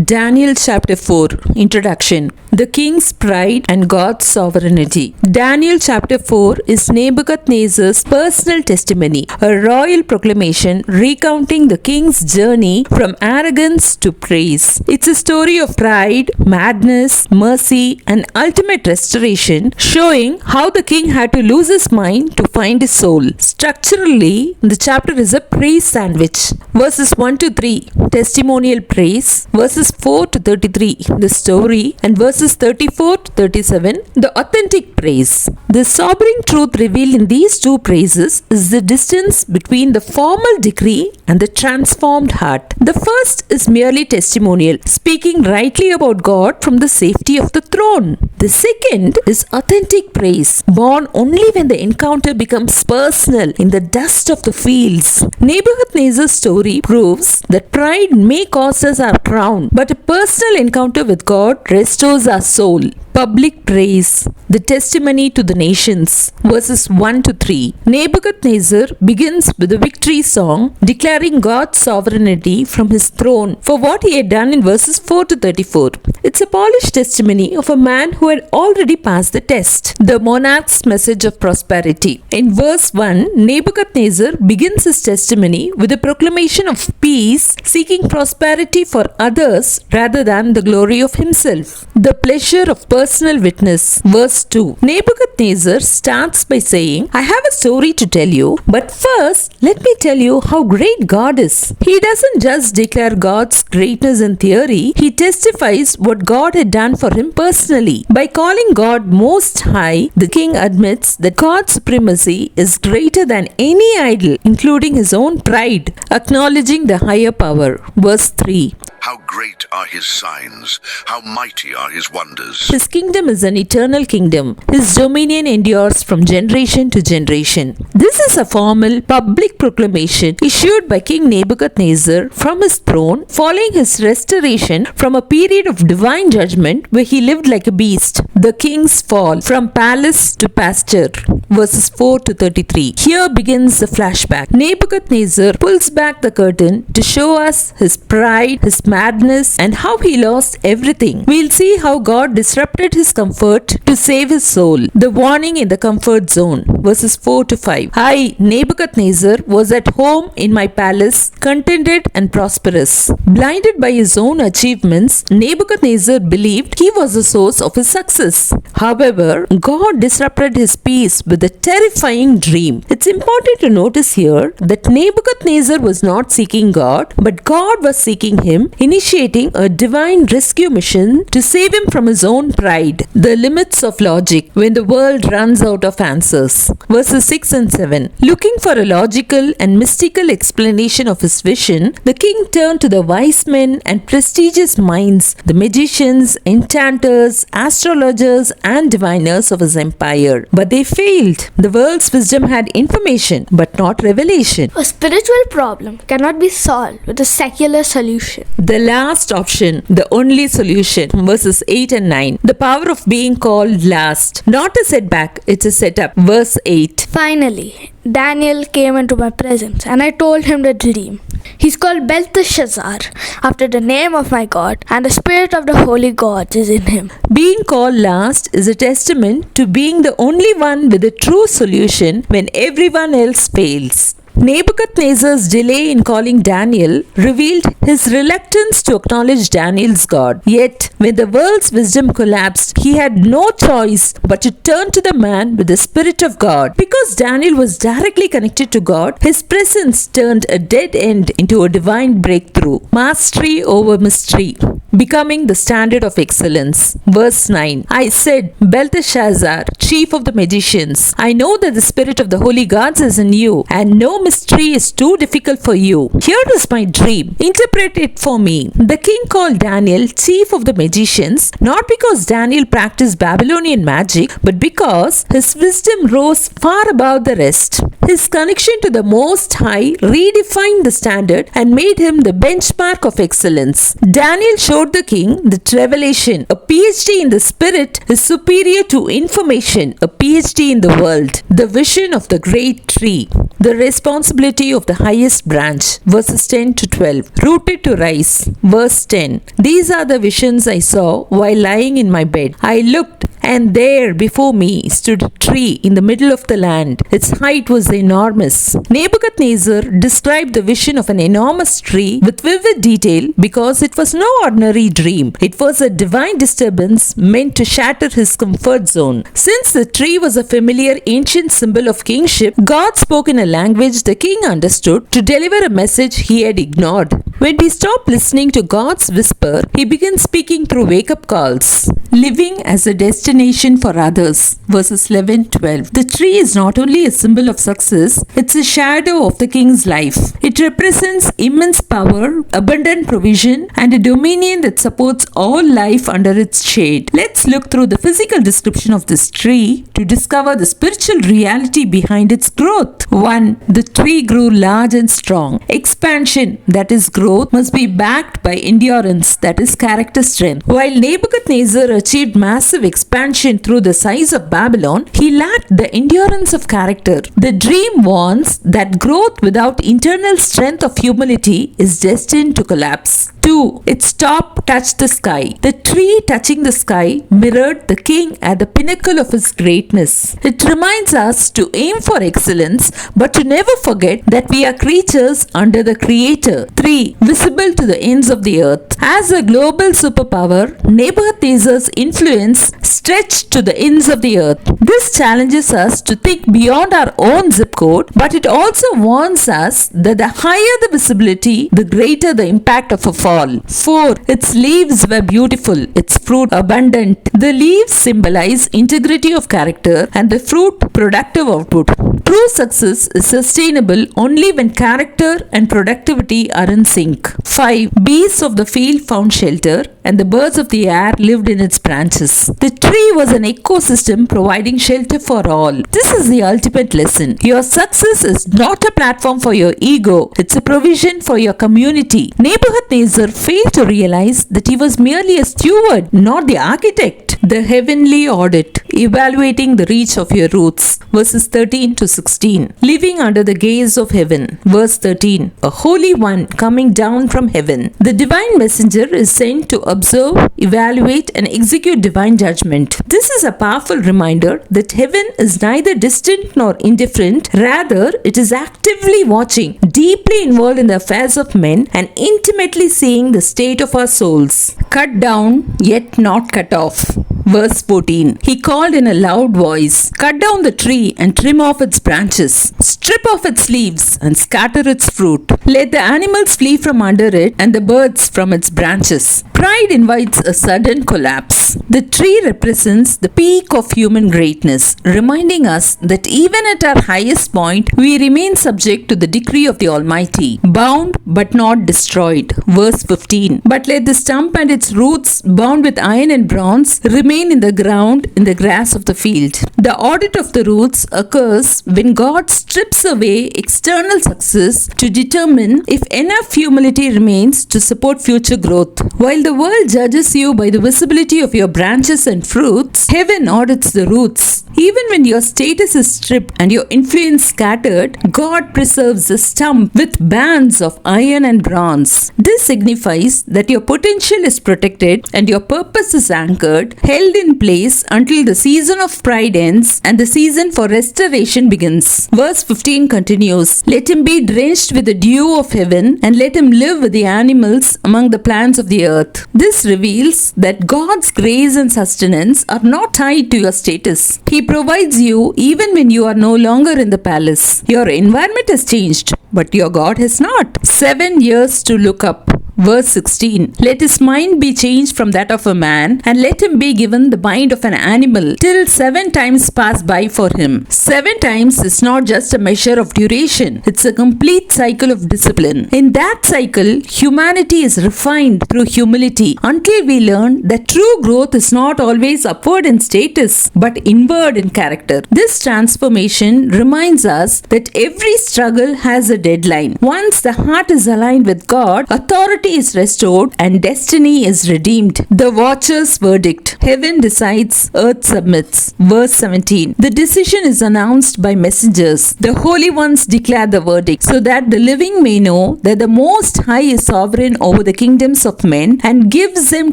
Daniel chapter 4 Introduction. The king's pride and God's sovereignty. Daniel chapter 4 is Nebuchadnezzar's personal testimony, a royal proclamation recounting the king's journey from arrogance to praise. It's a story of pride, madness, mercy, and ultimate restoration, showing how the king had to lose his mind to find his soul. Structurally, the chapter is a praise sandwich. Verses 1 to 3, testimonial praise. Verses 4 to 33, the story. And verses 34 to 37, the authentic praise. The sobering truth revealed in these two praises is the distance between the formal decree and the transformed heart. The first is merely testimonial, speaking rightly about God from the safety of the throne. The second is authentic praise, born only when the encounter becomes personal in the dust of the fields. Nebuchadnezzar's story proves that pride may cost us our crown, but a personal encounter with God restores our soul. Public praise, the testimony to the nations. Verses 1 to 3. Nebuchadnezzar begins with a victory song declaring God's sovereignty from his throne for what he had done in verses 4 to 34. It's a polished testimony of a man who had already passed the test. The monarch's message of prosperity. In verse 1, Nebuchadnezzar begins his testimony with a proclamation of peace, seeking prosperity for others rather than the glory of himself. The pleasure of personal witness. Verse 2. Nebuchadnezzar starts by saying, I have a story to tell you, but first let me tell you how great God is. He doesn't just declare God's greatness in theory, he testifies what God had done for him personally. By calling God Most High, the king admits that God's supremacy is greater than any idol, including his own pride, acknowledging the higher power. Verse 3. How great are his signs, how mighty are his wonders. His kingdom is an eternal kingdom. His dominion endures from generation to generation. This is a formal public proclamation issued by King Nebuchadnezzar from his throne following his restoration from a period of divine judgment where he lived like a beast. The king's fall from palace to pasture. Verses 4 to 33. Here begins the flashback. Nebuchadnezzar pulls back the curtain to show us his pride, his madness, and how he lost everything. We'll see how God disrupted his comfort to save his soul. The warning in the comfort zone. Verses 4 to 5. I, Nebuchadnezzar, was at home in my palace, contented and prosperous. Blinded by his own achievements, Nebuchadnezzar believed he was the source of his success. However, God disrupted his peace with a terrifying dream. It's important to notice here that Nebuchadnezzar was not seeking God, but God was seeking him, initiating a divine rescue mission to save him from his own pride. The limits of logic when the world runs out of answers. Verses 6 and 7. Looking for a logical and mystical explanation of his vision, the king turned to the wise men and prestigious minds, the magicians, enchanters, astrologers, and diviners of his empire. But they failed. The world's wisdom had information, but not revelation. A spiritual problem cannot be solved with a secular solution. The last option, the only solution. Verses 8 and 9. The power of being called last. Not a setback, it's a setup. Verse 8. Finally, Daniel came into my presence and I told him the dream. He's called Belteshazzar after the name of my God, and the spirit of the holy gods is in him. Being called last is a testament to being the only one with a true solution when everyone else fails. Nebuchadnezzar's delay in calling Daniel revealed his reluctance to acknowledge Daniel's God. Yet, when the world's wisdom collapsed, he had no choice but to turn to the man with the Spirit of God. Because Daniel was directly connected to God, his presence turned a dead end into a divine breakthrough. Mastery over mystery, becoming the standard of excellence. Verse 9. I said, Belteshazzar, chief of the magicians, I know that the spirit of the holy gods is in you, and no mystery is too difficult for you. Here is my dream. Interpret it for me. The king called Daniel chief of the magicians, not because Daniel practiced Babylonian magic, but because his wisdom rose far above the rest. His connection to the Most High redefined the standard and made him the benchmark of excellence. Daniel showed about the king that revelation, a PhD in the spirit, is superior to information, a PhD in the world. The vision of the great tree, the responsibility of the highest branch, verses 10 to 12. Rooted to rise, verse 10. These are the visions I saw while lying in my bed. I looked, and there before me stood a tree in the middle of the land. Its height was enormous. Nebuchadnezzar described the vision of an enormous tree with vivid detail because it was no ordinary dream. It was a divine disturbance meant to shatter his comfort zone. Since the tree was a familiar ancient symbol of kingship, God spoke in a language the king understood to deliver a message he had ignored. When we stop listening to God's whisper, he begins speaking through wake-up calls. Living as a destination for others, verses 11-12. The tree is not only a symbol of success, it's a shadow of the king's life. It represents immense power, abundant provision, and a dominion that supports all life under its shade. Let's look through the physical description of this tree to discover the spiritual reality behind its growth. 1. The tree grew large and strong. Expansion, that is growth, must be backed by endurance, that is character strength. While Nebuchadnezzar achieved massive expansion through the size of Babylon, he lacked the endurance of character. The dream warns that growth without internal strength of humility is destined to collapse. 2. Its top touched the sky. The tree touching the sky mirrored the king at the pinnacle of his greatness. It reminds us to aim for excellence, but to never forget that we are creatures under the Creator. 3. Visible to the ends of the earth. As a global superpower, Nebuchadnezzar's influence stretched to the ends of the earth. This challenges us to think beyond our own zip code, but it also warns us that the higher the visibility, the greater the impact of a fall. 4. Its leaves were beautiful, its fruit abundant. The leaves symbolize integrity of character and the fruit productive output. True success is sustainable only when character and productivity are in sync. 5. Beasts of the field found shelter and the birds of the air lived in its branches. The tree was an ecosystem providing shelter for all. This is the ultimate lesson. Your success is not a platform for your ego. It's a provision for your community. Nebuchadnezzar failed to realize that he was merely a steward, not the architect. The heavenly audit, evaluating the reach of your roots, verses 13 to 16. Living under the gaze of heaven, verse 13. A holy one coming down from heaven. The divine messenger is sent to observe, evaluate, and execute divine judgment. This is a powerful reminder that heaven is neither distant nor indifferent. Rather, it is actively watching, deeply involved in the affairs of men, and intimately seeing the state of our souls. Cut down, yet not cut off. Verse 14. He called in a loud voice, cut down the tree and trim off its branches. Strip off its leaves and scatter its fruit. Let the animals flee from under it and the birds from its branches. Pride invites a sudden collapse. The tree represents the peak of human greatness, reminding us that even at our highest point, we remain subject to the decree of the Almighty, bound but not destroyed. Verse 15. But let the stump and its roots, bound with iron and bronze, remain in the ground in the grass of the field. The audit of the roots occurs when God strips away external success to determine if enough humility remains to support future growth. While the world judges you by the visibility of your branches and fruits, heaven audits the roots. Even when your status is stripped and your influence scattered, God preserves the stump with bands of iron and bronze. This signifies that your potential is protected and your purpose is anchored, held in place until the season of pride ends and the season for restoration begins. Verse 15 continues, let him be drenched with the dew of heaven and let him live with the animals among the plants of the earth. This reveals that God's grace and sustenance are not tied to your status. He provides you even when you are no longer in the palace. Your environment has changed, but your God has not. 7 years to look up. Verse 16. Let his mind be changed from that of a man, and let him be given the mind of an animal, till 7 times pass by for him. 7 times is not just a measure of duration, it's a complete cycle of discipline. In that cycle, humanity is refined through humility until we learn that true growth is not always upward in status, but inward in character. This transformation reminds us that every struggle has a deadline. Once the heart is aligned with God, authority authority is restored and destiny is redeemed. The watcher's verdict. Heaven decides, earth submits. Verse 17. The decision is announced by messengers. The holy ones declare the verdict, so that the living may know that the Most High is sovereign over the kingdoms of men and gives them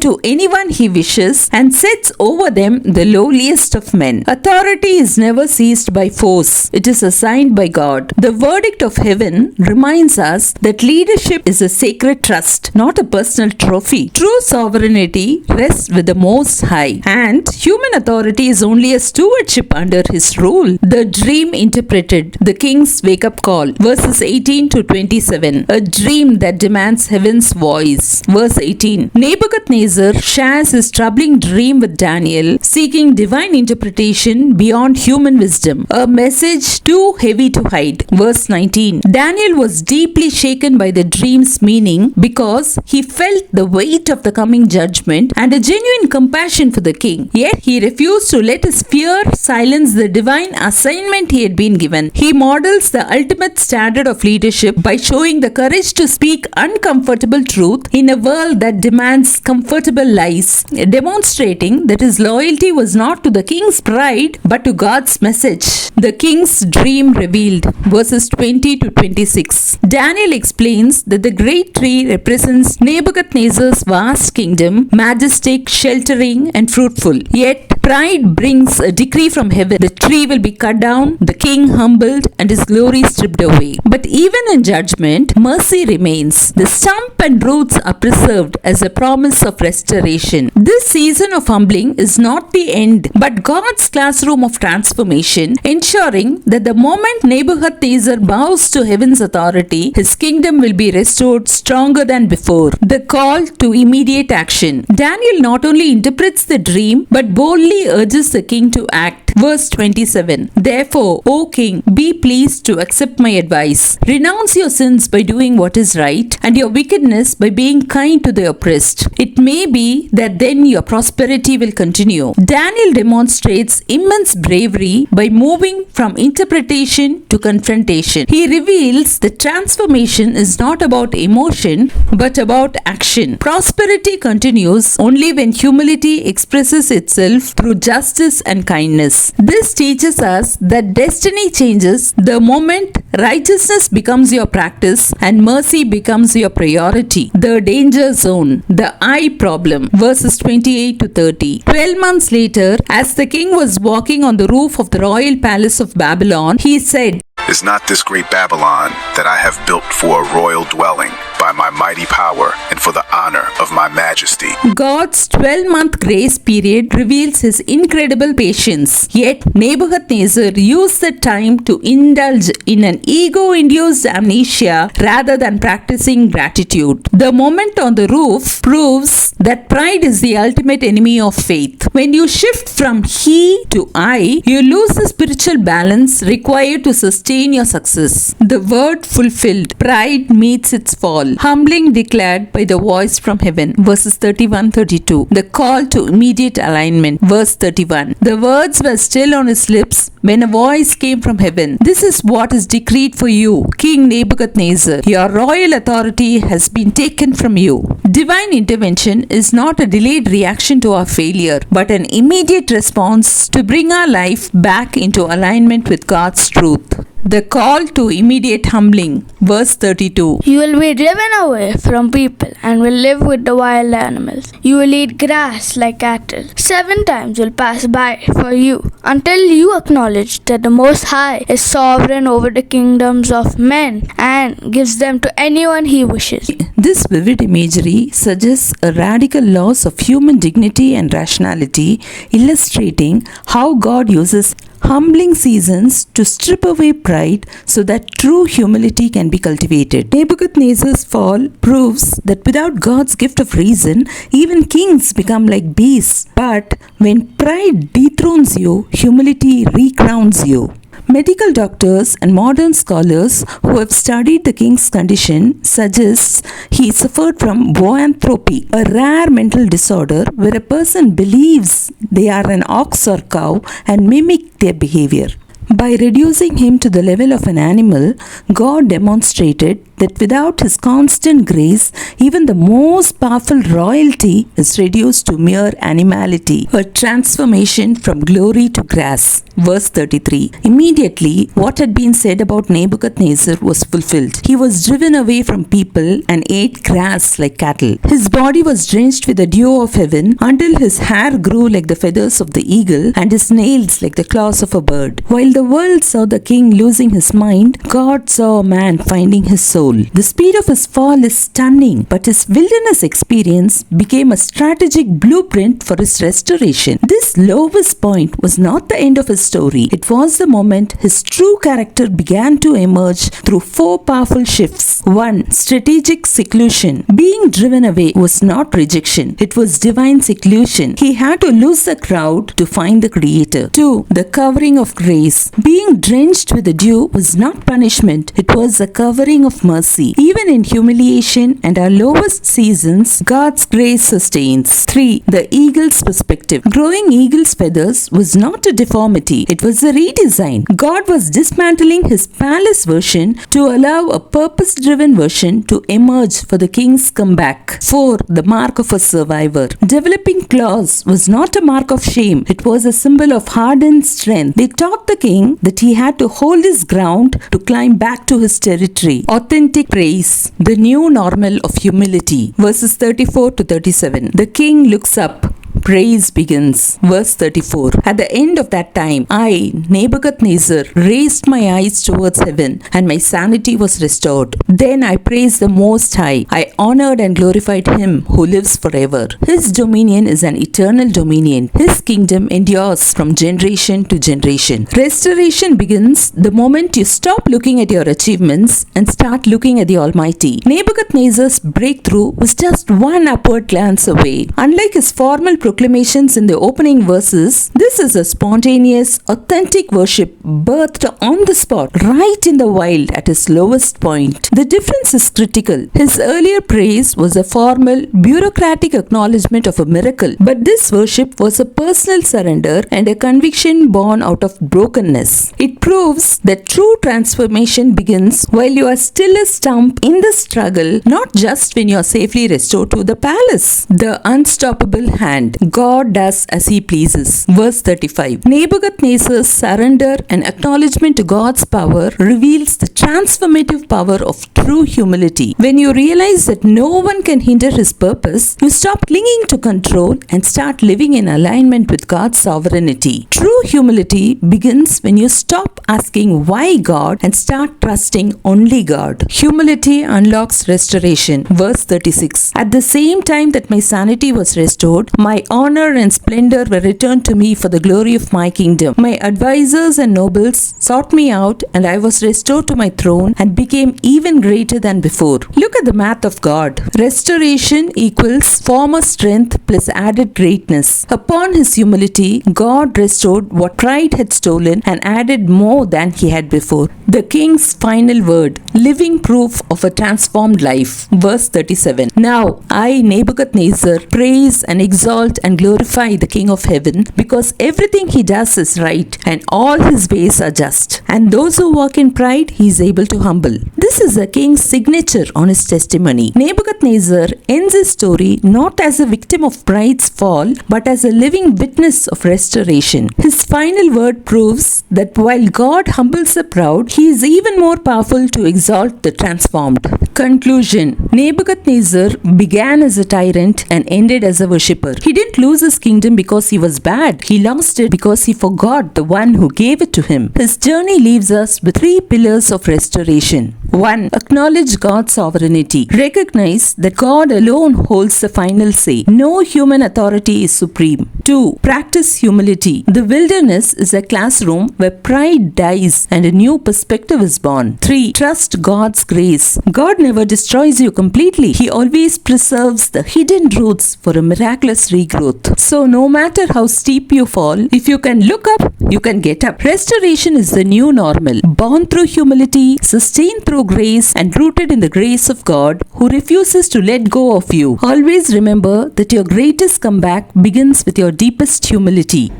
to anyone he wishes and sets over them the lowliest of men. Authority is never seized by force. It is assigned by God. The verdict of heaven reminds us that leadership is a sacred trust, not a personal trophy. True sovereignty rests with the Most High, and human authority is only a stewardship under his rule. The dream interpreted. The king's wake-up call. Verses 18 to 27. A dream that demands heaven's voice. Verse 18. Nebuchadnezzar shares his troubling dream with Daniel, seeking divine interpretation beyond human wisdom. A message too heavy to hide. Verse 19. Daniel was deeply shaken by the dream's meaning because he felt the weight of the coming judgment and a genuine compassion for the king. Yet he refused to let his fear silence the divine assignment he had been given. He models the ultimate standard of leadership by showing the courage to speak uncomfortable truth in a world that demands comfortable lies, demonstrating that his loyalty was not to the king's pride but to God's message. The king's dream revealed. Verses 20 to 26. Daniel explains that the great tree represents Nebuchadnezzar's vast kingdom, majestic, sheltering, and fruitful. Yet pride brings a decree from heaven. The tree will be cut down, the king humbled, and his glory stripped away. But even in judgment, mercy remains. The stump and roots are preserved as a promise of restoration. This season of humbling is not the end, but God's classroom of transformation, ensuring that the moment Nebuchadnezzar bows to heaven's authority, his kingdom will be restored stronger than before. The call to immediate action. Daniel not only interprets the dream, but boldly urges the king to act. Verse 27. Therefore, O king, be pleased to accept my advice. Renounce your sins by doing what is right, and your wickedness by being kind to the oppressed. It may be that then your prosperity will continue. Daniel demonstrates immense bravery by moving from interpretation to confrontation. He reveals that transformation is not about emotion, but about action. Prosperity continues only when humility expresses itself through justice and kindness. This teaches us that destiny changes the moment righteousness becomes your practice and mercy becomes your priority. The danger zone, the eye problem. Verses 28 to 30. 12 months later, as the king was walking on the roof of the royal palace of Babylon, he said, Is not this great Babylon that I have built for a royal dwelling by my mighty power and for the honor of my majesty? God's 12-month grace period reveals his incredible patience. Yet Nebuchadnezzar used the time to indulge in an ego-induced amnesia rather than practicing gratitude. The moment on the roof proves that pride is the ultimate enemy of faith. When you shift from he to I, you lose the spiritual balance required to sustain your success. The word fulfilled. Pride meets its fall. Humbling declared by the voice from heaven. Verses 31-32. The call to immediate alignment. Verse 31. The words were still on his lips when a voice came from heaven. This is what is decreed for you, King Nebuchadnezzar. Your royal authority has been taken from you. Divine intervention is not a delayed reaction to our failure, but an immediate response to bring our life back into alignment with God's truth. The call to immediate humbling. Verse 32. You will be driven away from people and will live with the wild animals. You will eat grass like cattle. 7 times will pass by for you until you acknowledge that the Most High is sovereign over the kingdoms of men and gives them to anyone he wishes. This vivid imagery suggests a radical loss of human dignity and rationality, illustrating how God uses humbling seasons to strip away pride so that true humility can be cultivated. Nebuchadnezzar's fall proves that without God's gift of reason, even kings become like beasts. But when pride dethrones you, humility recrowns you. Medical doctors and modern scholars who have studied the king's condition suggest he suffered from boanthropy, a rare mental disorder where a person believes they are an ox or cow and mimic their behavior. By reducing him to the level of an animal, God demonstrated that without his constant grace, even the most powerful royalty is reduced to mere animality, a transformation from glory to grass. Verse 33. Immediately, what had been said about Nebuchadnezzar was fulfilled. He was driven away from people and ate grass like cattle. His body was drenched with the dew of heaven until his hair grew like the feathers of the eagle and his nails like the claws of a bird. While the world saw the king losing his mind, God saw a man finding his soul. The speed of his fall is stunning, but his wilderness experience became a strategic blueprint for his restoration. This lowest point was not the end of his story. It was the moment his true character began to emerge through four powerful shifts. 1. Strategic seclusion. Being driven away was not rejection. It was divine seclusion. He had to lose the crowd to find the Creator. 2. The covering of grace. Being drenched with the dew was not punishment. It was a covering of mercy. Even in humiliation and our lowest seasons, God's grace sustains. 3. The eagle's perspective. Growing eagle's feathers was not a deformity. It was a redesign. God was dismantling his palace version to allow a purpose-driven version to emerge for the king's comeback. 4. The mark of a survivor. Developing claws was not a mark of shame. It was a symbol of hardened strength. They taught the king that he had to hold his ground to climb back to his territory. Authentic praise. The new normal of humility. Verses 34 to 37. The king looks up. Praise begins. Verse 34. At the end of that time, I, Nebuchadnezzar, raised my eyes towards heaven, and my sanity was restored. Then I praised the Most High. I honored and glorified Him who lives forever. His dominion is an eternal dominion. His kingdom endures from generation to generation. Restoration begins the moment you stop looking at your achievements and start looking at the Almighty. Nebuchadnezzar's breakthrough was just one upward glance away. Unlike his formal proclamations in the opening verses, this is a spontaneous, authentic worship birthed on the spot, right in the wild at his lowest point. The difference is critical. His earlier praise was a formal, bureaucratic acknowledgement of a miracle, but this worship was a personal surrender and a conviction born out of brokenness. It proves that true transformation begins while you are still a stump in the struggle, not just when you are safely restored to the palace. The unstoppable hand. God does as He pleases. Verse 35. Nebuchadnezzar's surrender and acknowledgement to God's power reveals the transformative power of true humility. When you realize that no one can hinder His purpose, you stop clinging to control and start living in alignment with God's sovereignty. True humility begins when you stop asking why God and start trusting only God. Humility unlocks restoration. Verse 36. At the same time that my sanity was restored, my honor and splendor were returned to me for the glory of my kingdom. My advisors and nobles sought me out, and I was restored to my throne and became even greater than before. Look at the math of God. Restoration equals former strength plus added greatness. Upon his humility, God restored what pride had stolen and added more than he had before. The king's final word, living proof of a transformed life. Verse 37. Now I, Nebuchadnezzar, praise and exalt and glorify the King of heaven, because everything he does is right and all his ways are just. And those who walk in pride, he is able to humble. This is the king's signature on his testimony. Nebuchadnezzar ends his story not as a victim of pride's fall, but as a living witness of restoration. His final word proves that while God humbles the proud, he is even more powerful to exalt the transformed. Conclusion. Nebuchadnezzar began as a tyrant and ended as a worshipper. He didn't lose his kingdom because he was bad. He lost it because he forgot the one who gave it to him. His journey leaves us with 3 pillars of restoration. 1. Acknowledge God's sovereignty. Recognize that God alone holds the final say. No human authority is supreme. 2. Practice humility. The wilderness is a classroom where pride dies and a new perspective is born. 3. Trust God's grace. God never destroys you completely. He always preserves the hidden roots for a miraculous regrowth. So no matter how steep you fall, if you can look up, you can get up. Restoration is the new normal. Born through humility, sustained through grace, and rooted in the grace of God, who refuses to let go of you. Always remember that your greatest comeback begins with your deepest humility.